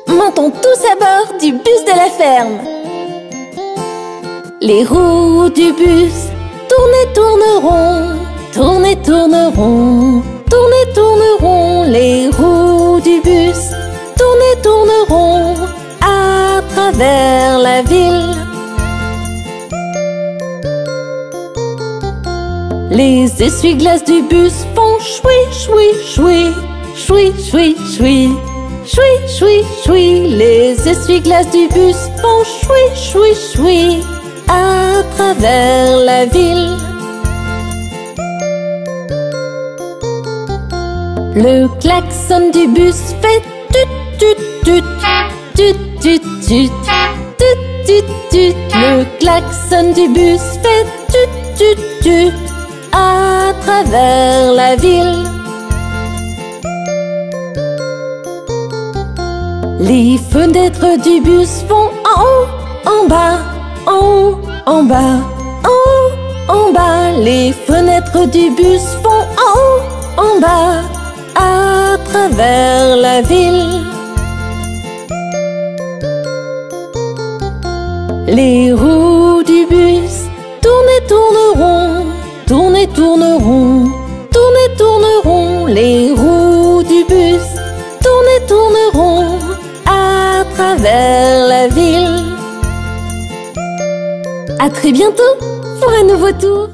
Montons tous à bord du bus de la ferme. Les roues du bus tournent et tourneront, tournent et tourneront, tournent et tourneront. Les roues du bus tournent et tourneront à travers la ville. Les essuie-glaces du bus font choui, choui, choui, choui, choui, choui, choui, choui, choui. Les essuie-glaces du bus font choui, choui, choui à travers la ville. Le klaxon du bus fait tut, tut, tut, tut, tut, tut, tut, tut, tut. Le klaxon du bus fait tut, tut, tut à travers la ville. Les fenêtres du bus vont en haut, en bas, en haut, en bas, en haut, en bas. Les fenêtres du bus vont en haut, en bas, à travers la ville. Les roues du bus tournent et tourneront, tournent et tourneront, tournent et tourneront. Les roues du bus tournent et tourneront à travers la ville. À très bientôt pour un nouveau tour.